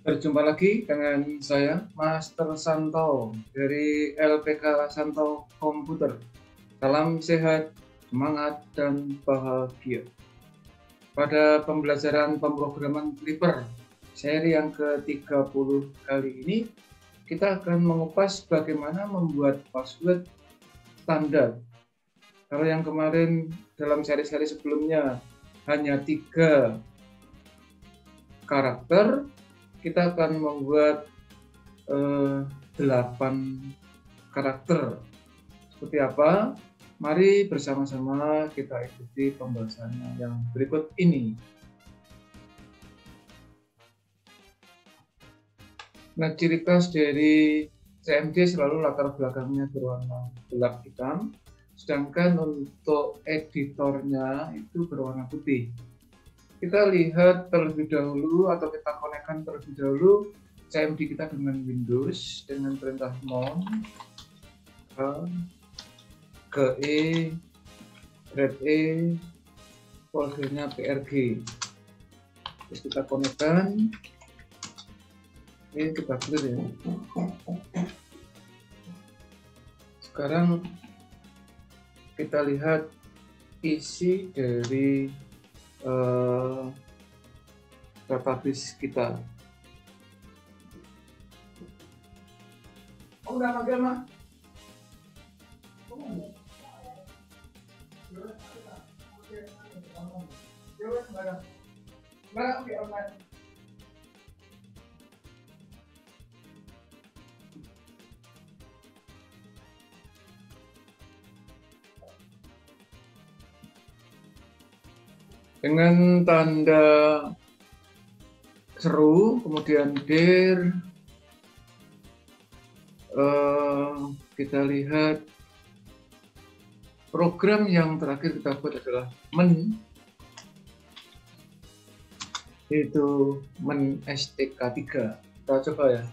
Berjumpa lagi dengan saya, Master Santo dari LPK Santo Komputer. Salam sehat, semangat, dan bahagia. Pada pembelajaran pemrograman Flipper seri yang ke-30 kali ini, kita akan mengupas bagaimana membuat password standar. Kalau yang kemarin dalam seri-seri sebelumnya hanya 3 karakter, kita akan membuat 8 karakter. Seperti apa? Mari bersama-sama kita ikuti pembahasannya yang berikut ini. Nah, ciri khas dari CMD selalu latar belakangnya berwarna gelap hitam, sedangkan untuk editornya itu berwarna putih. Kita lihat terlebih dahulu atau kita konekkan terlebih dahulu CMD kita dengan Windows dengan perintah mount ke read foldernya PRG. Terus kita konekkan, ini kita clear ya. Sekarang kita lihat isi dari database kita. Oh, udah pakai mah. Dengan tanda seru, kemudian dir, kita lihat program yang terakhir kita buat adalah yaitu stk3. Kita coba ya,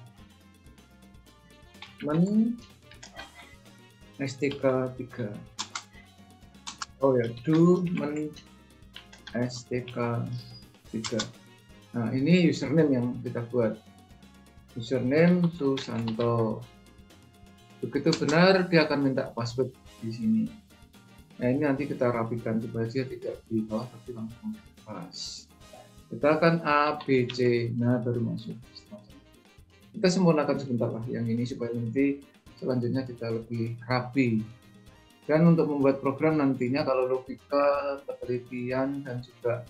stk3. Oh ya, do stk3. Nah, ini username yang kita buat, username Susanto. Begitu benar dia akan minta password di sini. Nah, ini nanti kita rapikan supaya dia tidak di bawah tapi langsung pas. Kita akan A, B, C, nah baru masuk. Kita sempurnakan sebentar lah yang ini supaya nanti selanjutnya kita lebih rapi. Dan untuk membuat program nantinya kalau logika, ketelitian dan juga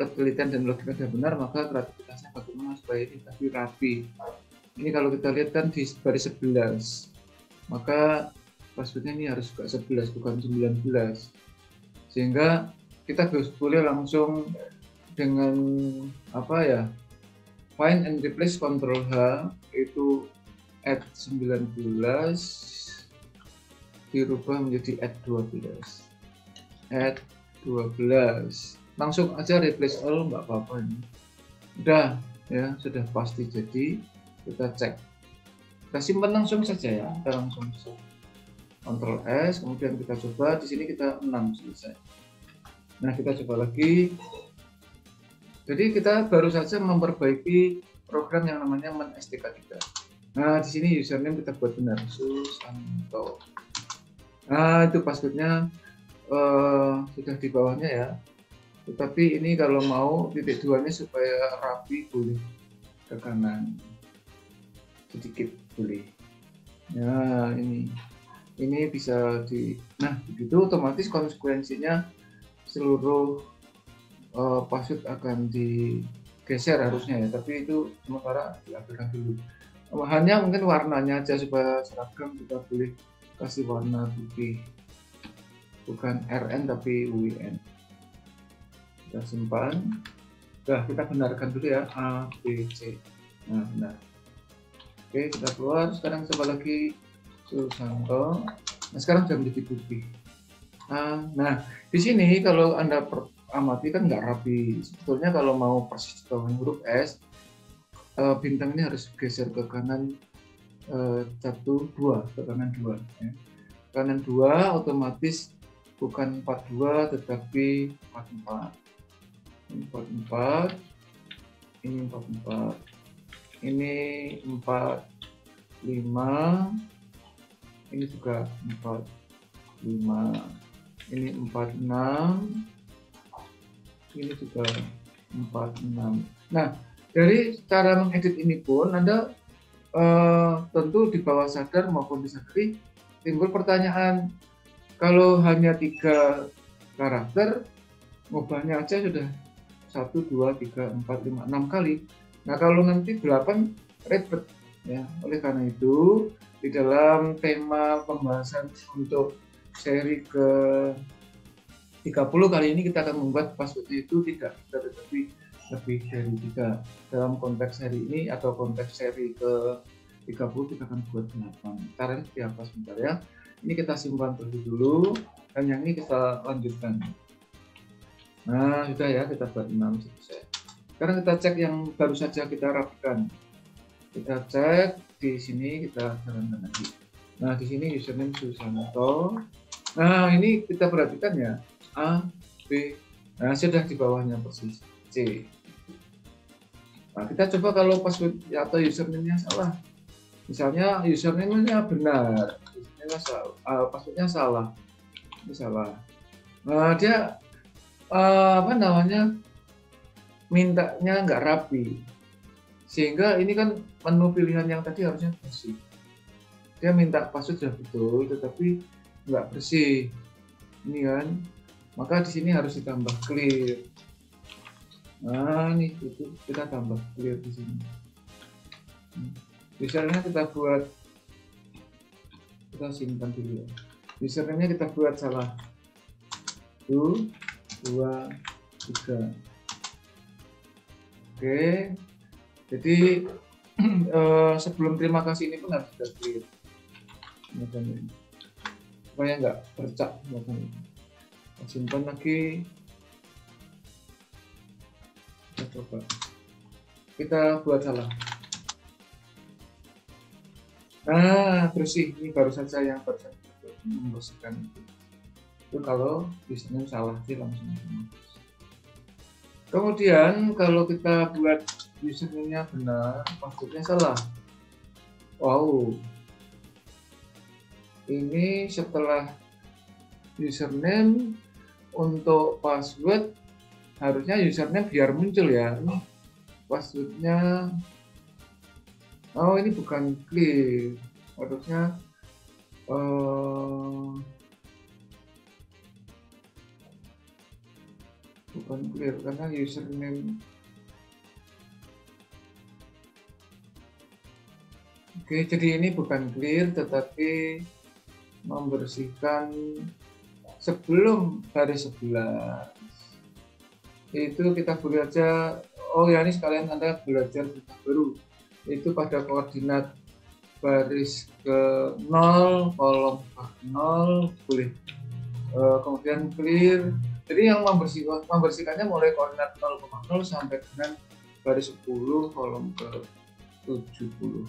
ketelitian dan logika sudah benar, maka kreativitasnya bagaimana supaya ini lebih rapi. Ini kalau kita lihat kan di baris 11, maka passwordnya ini harus juga 11 bukan 19, sehingga kita boleh langsung dengan apa ya, find and replace Ctrl H itu add 19 dirubah menjadi add 12, langsung aja replace all, nggak apa-apa, ini udah ya, sudah pasti jadi. Kita cek, kita simpan langsung saja ya, kita langsung Ctrl S, kemudian kita coba di sini, kita 6 selesai. Nah, kita coba lagi. Jadi kita baru saja memperbaiki program yang namanya stk3. Nah, di sini username kita buat benar, Susanto. Nah, itu passwordnya sudah di bawahnya ya. Tetapi ini kalau mau titik 2-nya supaya rapi, boleh ke kanan sedikit, boleh. Nah, ini bisa nah begitu otomatis konsekuensinya seluruh password akan digeser harusnya ya, tapi itu sementara diabaikan dulu. Hanya mungkin warnanya aja supaya seragam, kita boleh kasih warna putih, bukan RN tapi WN. Kita simpan. Nah, kita benarkan dulu ya, A, B, C. Nah, benar. Oke, kita keluar. Sekarang coba lagi Susanto. Nah, sekarang sudah menjadi putih. Nah, di sini kalau Anda amati kan nggak rapi. Sebetulnya kalau mau persis di bawah huruf S, bintang ini harus geser ke kanan 1, 2, ke kanan 2. Ya. Kanan 2 otomatis bukan 42 tetapi 44. 44. ini 44, ini 45, ini juga 45, ini 46, ini juga 46. Nah, dari cara mengedit ini pun Anda tentu di bawah sadar maupun disadari timbul pertanyaan, kalau hanya 3 karakter, ngubahnya aja sudah 1, 2, 3, 4, 5, 6 kali. Nah, kalau nanti 8 ribet ya. Oleh karena itu, di dalam tema pembahasan untuk seri ke 30 kali ini kita akan membuat passwordnya itu tidak tetapi lebih dari 3. Dalam konteks seri ini atau konteks seri ke 30 kita akan buat 8. Caranya seperti apa sebentar ya. Ini kita simpan terlebih dulu dan yang ini kita lanjutkan. Nah, sudah ya, kita buat 6 selesai. Sekarang kita cek yang baru saja kita rapikan. Kita cek di sini, kita jalankan lagi. Nah, di sini username Susanto. Nah, ini kita perhatikan ya, A, B. Nah, sudah di bawahnya persis C. Nah, kita coba kalau password atau username-nya salah. Misalnya username-nya benar, password-nya salah. Ini salah. Nah, dia apa namanya, mintanya nggak rapi, sehingga ini kan menu pilihan yang tadi harusnya bersih. Dia minta password sudah betul, tetapi nggak bersih, ini kan. Maka di sini harus ditambah clear. Nah, ini itu kita tambah clear di sini. Misalnya kita buat, kita simpan dulu ya. Misalnya kita buat salah 1, 2, 3. Oke, jadi sebelum terima kasih ini pun harus sudah clear supaya nggak bercak. Kita simpan lagi, kita coba, kita buat salah. Nah, bersih. Ini baru saja yang membersihkan itu kalau username salah sih langsung. Kemudian kalau kita buat username-nya benar, password-nya salah. Wow, ini setelah username untuk password harusnya username biar muncul ya. Ini password-nya, oh ini bukan clear, harusnya bukan clear karena username. Oke, jadi ini bukan clear tetapi membersihkan sebelum baris 11. Itu kita boleh aja, oh ya ini sekalian Anda belajar baru, itu pada koordinat baris ke 0, kolom ke 0 boleh. Kemudian clear. Jadi yang membersihkannya mulai koordinat 0,0 sampai dengan baris 10, kolom ke 79.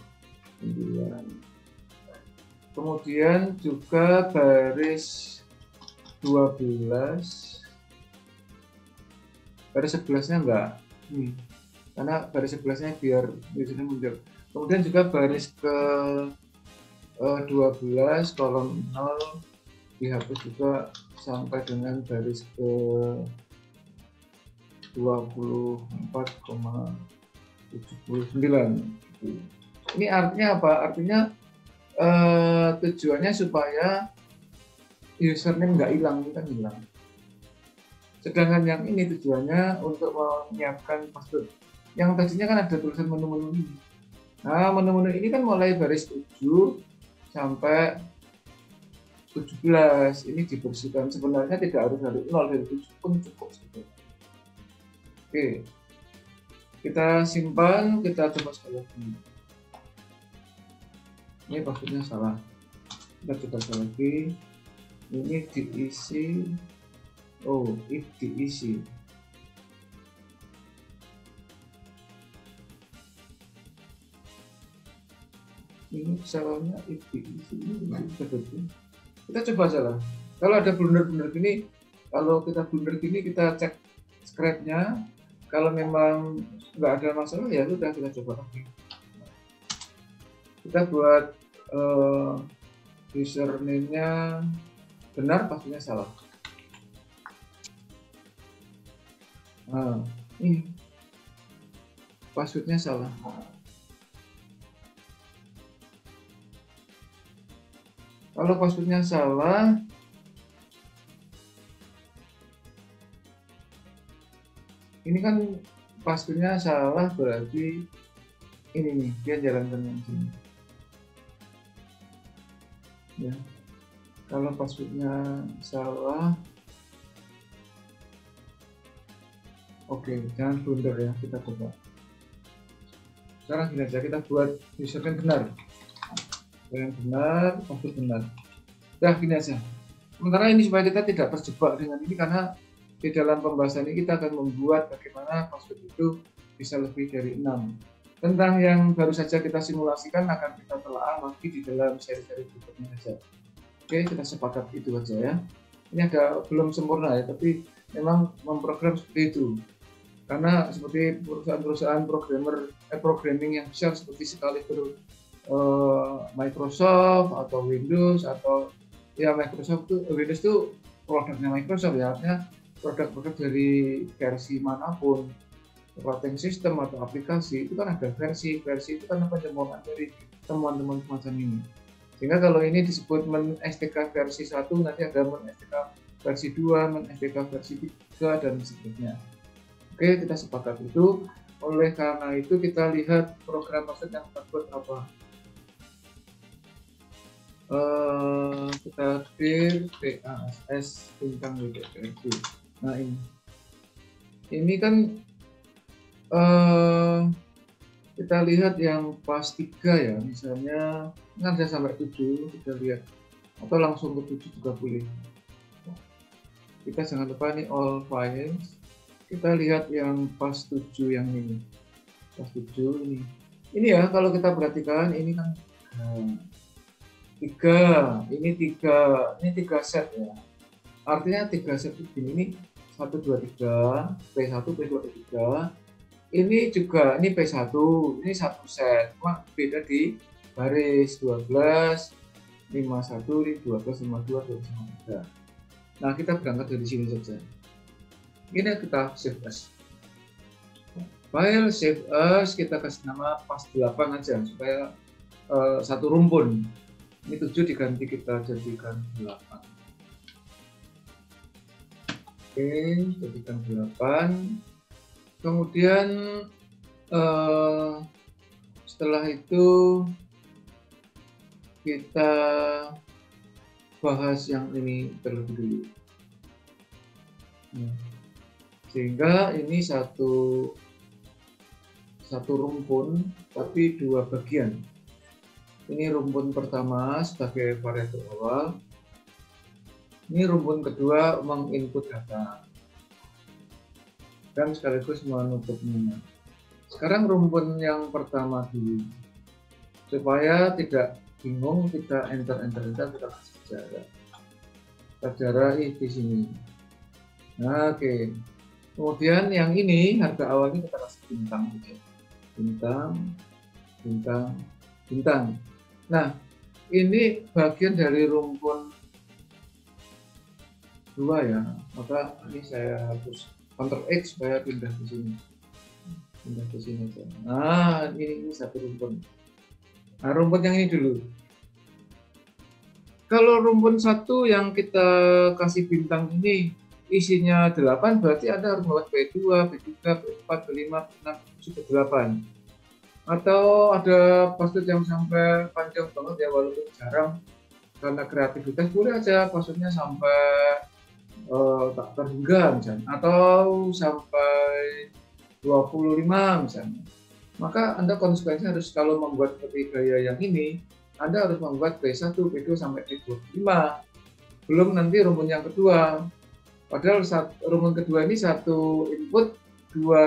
Kemudian juga baris 12, baris 11-nya enggak, karena baris 11-nya biar biasanya muncul. Kemudian juga baris ke 12, kolom 0 dihapus juga sampai dengan baris ke 24,79. Ini artinya apa? Artinya tujuannya supaya username nggak hilang, ini kan hilang. Sedangkan yang ini tujuannya untuk menyiapkan password. Yang tadinya kan ada tulisan menu-menu ini. Nah, menu-menu ini kan mulai baris 7 sampai 17. Ini dibersihkan. Sebenarnya tidak harus dari 0, dari 7 pun cukup. Oke. Kita simpan, kita coba sekali lagi. Ini passwordnya salah. Kita coba sekali lagi. Ini diisi. Oh, if diisi. Ini salahnya if diisi. Kita coba salah. Kalau ada blunder-blunder gini, kalau kita blunder gini, kita cek script-nya. Kalau memang nggak ada masalah ya udah kita coba lagi. Kita buat username-nya benar, passwordnya salah. Nah, ini passwordnya salah. Kalau passwordnya salah, ini kan passwordnya salah berarti ini nih dia jalankan yang sini. Ya, kalau passwordnya salah, oke, jangan blunder ya, kita coba. Sekarang gini aja, kita buat username benar. Yang benar, password benar. Udah gini aja. Sementara ini supaya kita tidak terjebak dengan ini, karena di dalam pembahasan ini kita akan membuat bagaimana password itu bisa lebih dari 6. Tentang yang baru saja kita simulasikan akan kita telah lagi di dalam seri-seri berikutnya saja. Oke, kita sepakat itu aja ya. Ini agak belum sempurna ya, tapi memang memprogram seperti itu. Karena seperti perusahaan-perusahaan programming yang besar seperti sekaligus Microsoft atau Windows atau ya Microsoft itu Windows itu produknya Microsoft ya, artinya produk-produk dari versi manapun operating system atau aplikasi itu kan ada versi itu kan penyempurnaan dari teman-teman semacam ini. Sehingga kalau ini disebut men-SDK versi 1, nanti ada men-SDK versi 2, men-SDK versi 3 dan seterusnya. Oke, kita sepakat itu. Oleh karena itu kita lihat program password yang kita buat apa. Kita clear PASS bintang WPPQ. Nah ini kan kita lihat yang pas 3 ya, misalnya kan saya sampai 7 kita lihat, atau langsung ke 7 juga boleh. Kita jangan lupa nih all files, kita lihat yang pas 7 yang ini, pas 7 ini ya, kalau kita perhatikan ini kan 3, ini 3 set ya, artinya 3 set begini, ini 1, 2, 3, P1, P2, P3, ini juga, ini P1, ini 1 set, cuma beda di baris 12, 51, 12, 52, 23. Nah, kita berangkat dari sini saja. Ini kita save as. File save as, kita kasih nama pas 8 aja, supaya satu rumpun. Ini 7 diganti kita jadikan 8. Oke, jadikan 8. Kemudian setelah itu kita bahas yang ini terlebih dulu. Sehingga ini satu rumpun tapi 2 bagian. Ini rumpun pertama sebagai variabel awal. Ini rumpun kedua menginput data dan sekaligus menutupnya. Sekarang rumpun yang pertama dulu, supaya tidak bingung, kita enter, kita kasih sejarah. Sejarah di sini. Nah, oke. Kemudian yang ini harga awalnya kita kasih bintang. Nah, ini bagian dari rumpun 2 ya, maka ini saya hapus Ctrl X supaya pindah ke sini. Aja. Nah, ini satu rumpun. Nah, rumpun yang ini dulu. Kalau rumpun 1 yang kita kasih bintang ini isinya 8, berarti Anda harus membuat P2, P3, P4, P5, P6, P7, P8. Atau ada password yang sampai panjang banget ya, walaupun jarang, karena kreativitas boleh aja passwordnya sampai tak terhingga misalnya, atau sampai 25 misalnya. Maka Anda konsekuensinya harus, kalau membuat seperti gaya yang ini, Anda harus membuat P1, P2 sampai P25. Belum nanti rumpun yang kedua. Padahal rumpun kedua ini satu input, dua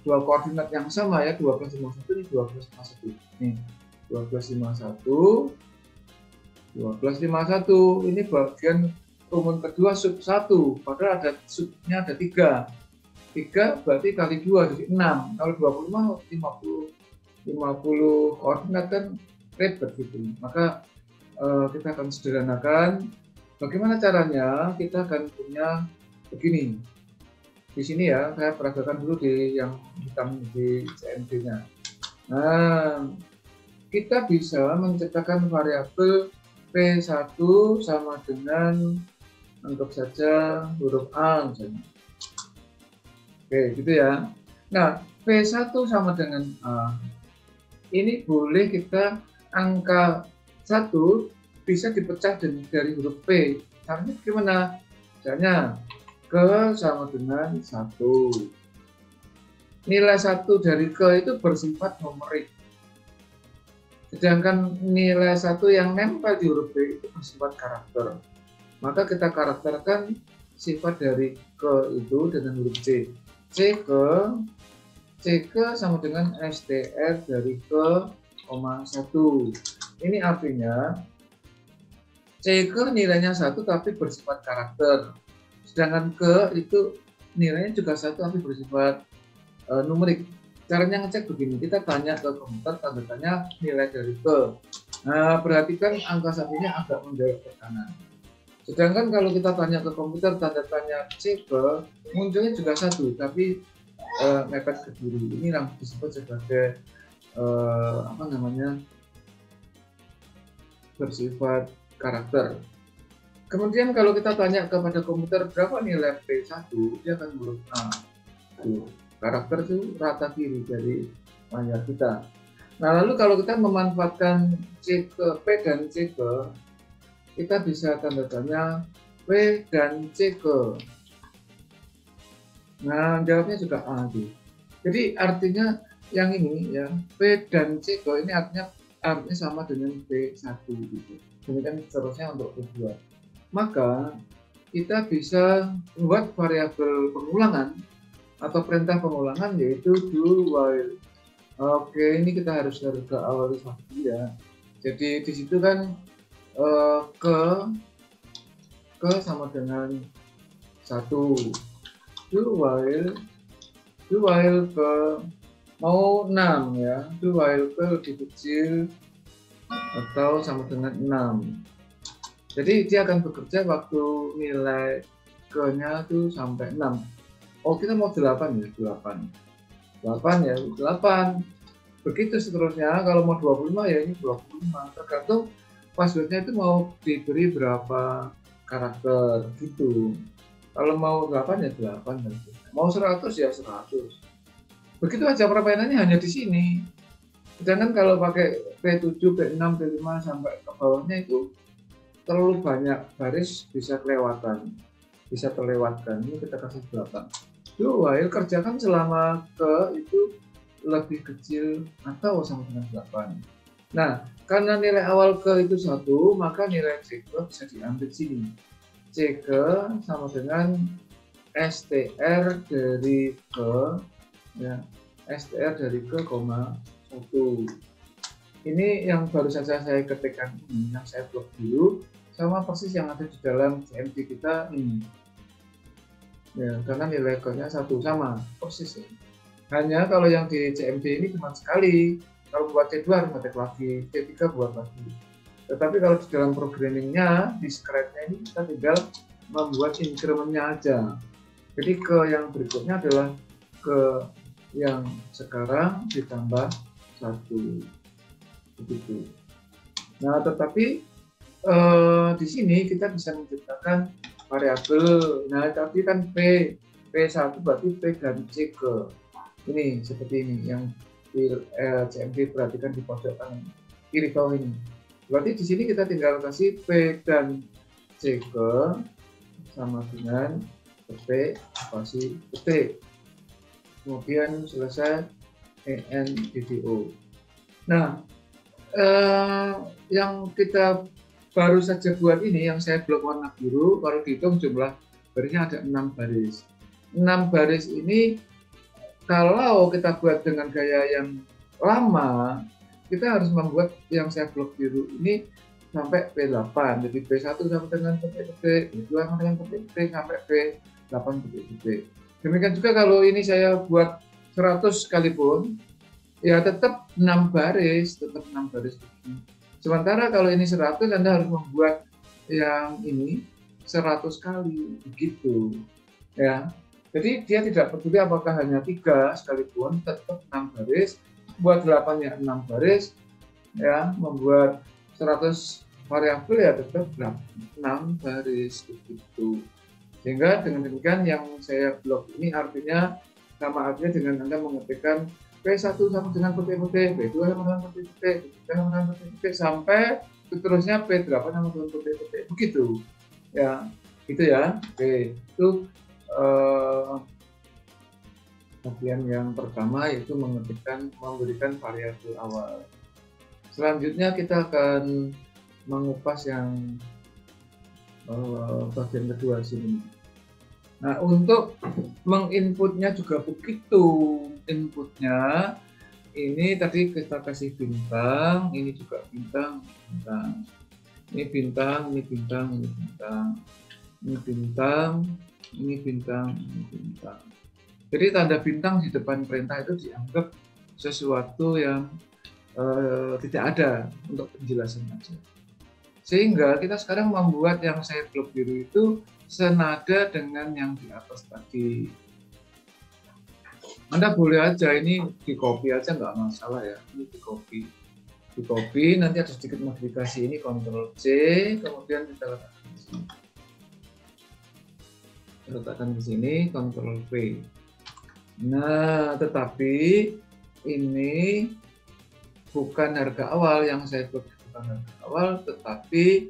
koordinat yang sama ya, 1251 ini 1251. Nih, 1251, 1251 ini bagian rumpun kedua sub 1, padahal ada subnya ada 3. 3 berarti kali 2 jadi 6. Kalau 25 50 koordinat kan ribet gitu. Maka kita akan sederhanakan. Bagaimana caranya? Kita akan punya begini. Di sini ya, saya peragakan dulu di yang hitam di CMD-nya. Nah, kita bisa menciptakan variabel P1 sama dengan, anggap saja huruf A misalnya. Oke, gitu ya. Nah, P1 sama dengan A. Ini boleh kita angka 1 bisa dipecah dari huruf P. Caranya gimana? Misalnya, ke sama dengan 1. Nilai 1 dari ke itu bersifat numerik. Sedangkan nilai 1 yang nempel di huruf P itu bersifat karakter. Maka kita karakterkan sifat dari ke itu dengan huruf C. C ke sama dengan STR dari ke, 1. Ini artinya C ke nilainya 1 tapi bersifat karakter. Sedangkan ke itu nilainya juga 1 tapi bersifat numerik. Caranya ngecek begini, kita tanya ke komputer tanda tanya nilai dari ke. Nah, perhatikan angka satunya agak menjauh ke kanan. Sedangkan kalau kita tanya ke komputer tanda tanya C ke, munculnya juga 1 tapi mepet ke kiri. Ini yang disebut sebagai bersifat karakter. Kemudian kalau kita tanya kepada komputer berapa nilai P1, dia akan huruf A. Karakter itu rata kiri dari layar kita. Nah, lalu kalau kita memanfaatkan C ke P dan C ke, kita bisa tanda tanya P dan C ke. Nah, jawabnya juga A. Jadi artinya yang ini ya, P dan C ke ini artinya sama dengan P1 gitu. Demikian seterusnya untuk kedua. Maka kita bisa membuat variabel pengulangan atau perintah pengulangan yaitu do while. Oke, ini kita harus ke awal satu ya. Jadi di situ kan ke sama dengan 1. Do while ke mau 6 ya. Do while ke lebih kecil atau sama dengan 6. Jadi dia akan bekerja waktu nilai ke-nya itu sampai 6. Oh, kita mau 8 ya, 8 ya, 8. Begitu seterusnya, kalau mau 25 ya ini 25. Tergantung passwordnya itu mau diberi berapa karakter gitu. Kalau mau 8 ya 8. Mau 100 ya 100. Begitu aja permainannya hanya di sini. Sedangkan kalau pakai P7, P6, P5 sampai ke bawahnya itu terlalu banyak baris bisa terlewatkan. Ini kita kasih 8. Do while kerjakan selama ke itu lebih kecil atau sama dengan 8. Nah, karena nilai awal ke itu 1, maka nilai C ke bisa diambil sini. C ke sama dengan STR dari ke ya, STR dari ke, 1. Ini yang baru saja saya ketikkan ini, yang saya blok dulu, sama persis yang ada di dalam CMD kita ini. Ya, karena nilai ke-nya 1 sama persis. Ya. Hanya kalau yang di CMD ini cuma sekali. Kalau buat C2 harus ngetik lagi, C3 buat lagi. Tetapi kalau di dalam programmingnya, di script-nya ini kita tinggal membuat increment-nya aja. Jadi ke yang berikutnya adalah ke yang sekarang ditambah 1. Begitu. Nah, tetapi di sini kita bisa menciptakan variabel. Nah, tadi kan P1 berarti P dan C ke. Ini seperti ini yang di CMD perhatikan di pojok kanan kiri bawah ini. Berarti di sini kita tinggal kasih P dan C ke sama dengan P spasi P. Kemudian selesai ENDDO. Nah, yang kita baru saja buat ini yang saya blok warna biru, kalau dihitung jumlah barisnya ada 6 baris. 6 baris ini kalau kita buat dengan gaya yang lama, kita harus membuat yang saya blok biru ini sampai P8. Jadi P1 sampai dengan P, P2 sampai dengan P, sampai P8 P. Demikian juga kalau ini saya buat 100 sekalipun, ya tetap 6 baris, tetap 6 baris. Sementara kalau ini 100, Anda harus membuat yang ini 100 kali, begitu. Ya. Jadi dia tidak peduli apakah hanya 3 sekalipun, tetap 6 baris, buat 8 ya 6 baris, ya, membuat 100 variabel ya tetap 6 baris, begitu. Sehingga dengan demikian yang saya blok ini artinya sama artinya dengan Anda mengetikkan P1 sama dengan PT, P2 sama dengan PT, P3 sama dengan PT, sampai seterusnya P8 sama dengan PT. Begitu. Ya, itu ya. Oke, itu bagian yang pertama yaitu memberikan variabel awal. Selanjutnya kita akan mengupas yang bagian kedua sini. Nah, untuk menginputnya juga begitu. Inputnya ini tadi kita kasih bintang, ini juga bintang, bintang. Ini bintang, ini bintang, ini bintang. Ini bintang, ini bintang, ini bintang. Jadi tanda bintang di depan perintah itu dianggap sesuatu yang tidak ada untuk penjelasan saja. Sehingga kita sekarang membuat yang saya blok biru itu senada dengan yang di atas tadi. Anda boleh aja ini di copy aja nggak masalah ya, ini di copy, nanti ada sedikit modifikasi, ini Ctrl C, kemudian kita letakkan di sini. Letakkan di sini, Ctrl V. Nah, tetapi ini bukan harga awal yang saya blok, bukan harga awal, tetapi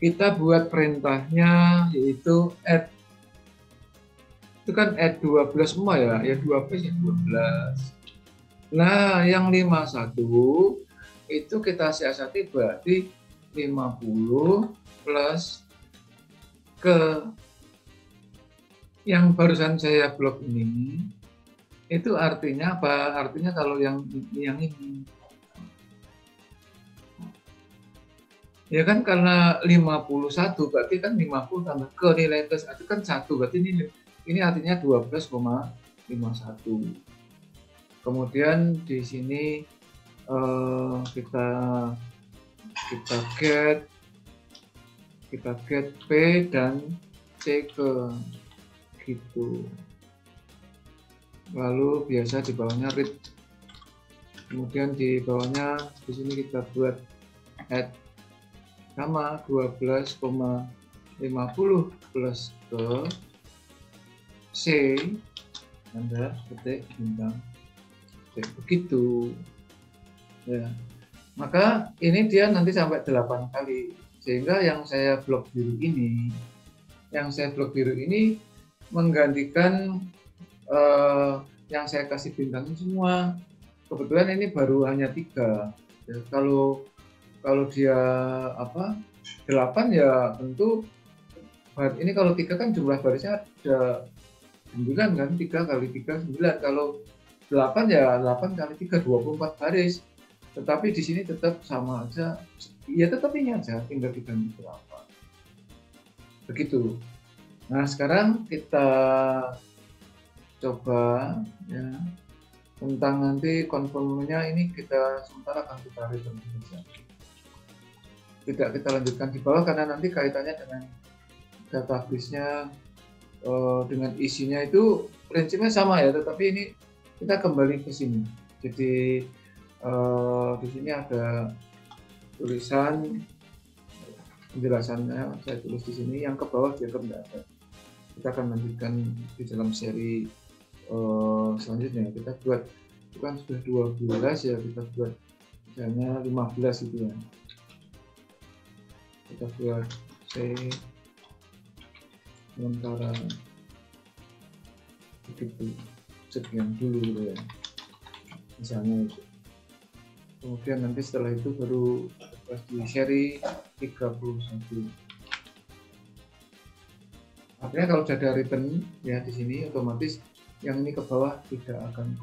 kita buat perintahnya yaitu add. Itu kan add 12 semua ya, ya 12 ya 12. Nah, yang 51 itu kita siasati berarti 50 plus ke yang barusan saya blok ini. Itu artinya apa? Artinya kalau yang ini. Ya kan karena 51 berarti kan 50 tambah ke nilai tes itu kan 1, berarti ini artinya 12,51. Kemudian di sini kita get P dan C ke gitu. Lalu biasa di bawahnya read. Kemudian di bawahnya di sini kita buat add sama 12,50 plus ke C, Anda ketik bintang C, begitu ya. Maka ini dia nanti sampai 8 kali, sehingga yang saya blok biru ini menggantikan yang saya kasih bintang semua. Kebetulan ini baru hanya 3 ya. Kalau dia 8 ya tentu ini kalau 3 kan jumlah barisnya ada 9 kan, 3 kali 3 9. Kalau 8 ya 8 kali 3 24 baris. Tetapi di sini tetap sama aja. Ya tetap ini aja, tinggal diganti berapa. Begitu. Nah, sekarang kita coba ya tentang nanti konfirmnya ini kita sementara akan kita return saja. Tidak kita lanjutkan di bawah karena nanti kaitannya dengan database-nya dengan isinya itu prinsipnya sama ya, tetapi ini kita kembali ke sini. Jadi di sini ada tulisan penjelasannya, saya tulis di sini, yang ke bawah dia tidak ada. Kita akan lanjutkan di dalam seri selanjutnya. Kita buat itu kan sudah 12 ya, kita buat misalnya 15 itu ya. Kita buat C sementara begitu sekian dulu gitu ya, misalnya itu. Kemudian nanti setelah itu baru di seri 31. Artinya kalau sudah ada return ya di sini otomatis yang ini ke bawah tidak akan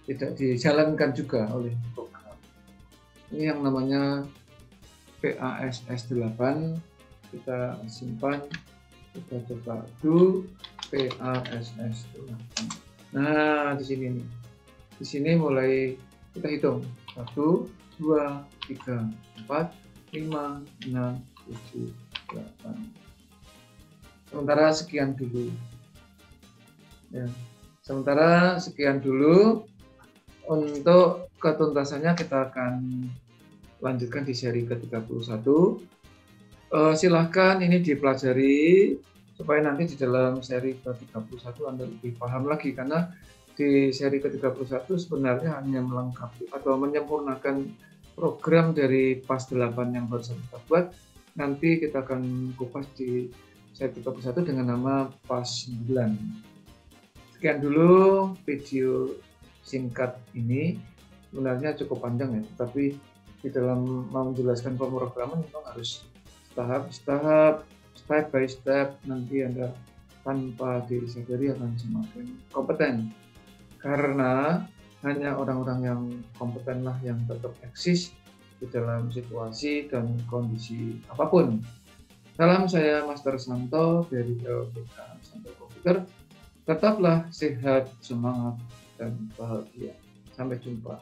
tidak dijalankan juga oleh program. Ini yang namanya PASS 8, kita simpan Kita coba do PASS. Nah, di sini nih. Di sini mulai kita hitung 1, 2, 3, 4, 5, 6, 7, 8. Sementara sekian dulu. Ya. Sementara sekian dulu. Untuk ketuntasannya kita akan lanjutkan di seri ke-31. Silahkan ini dipelajari supaya nanti di dalam seri ke-31 Anda lebih paham lagi, karena di seri ke-31 sebenarnya hanya melengkapi atau menyempurnakan program dari PAS 8 yang baru kita buat. Nanti kita akan kupas di seri ke-31 dengan nama PAS 9. Sekian dulu video singkat ini, sebenarnya cukup panjang ya, tapi di dalam menjelaskan pemrograman memang harus tahap-tahap, step by step, nanti Anda tanpa disadari akan semakin kompeten. Karena hanya orang-orang yang kompetenlah yang tetap eksis di dalam situasi dan kondisi apapun. Salam, saya Master Santo dari LPK Santo Komputer. Tetaplah sehat, semangat, dan bahagia. Sampai jumpa.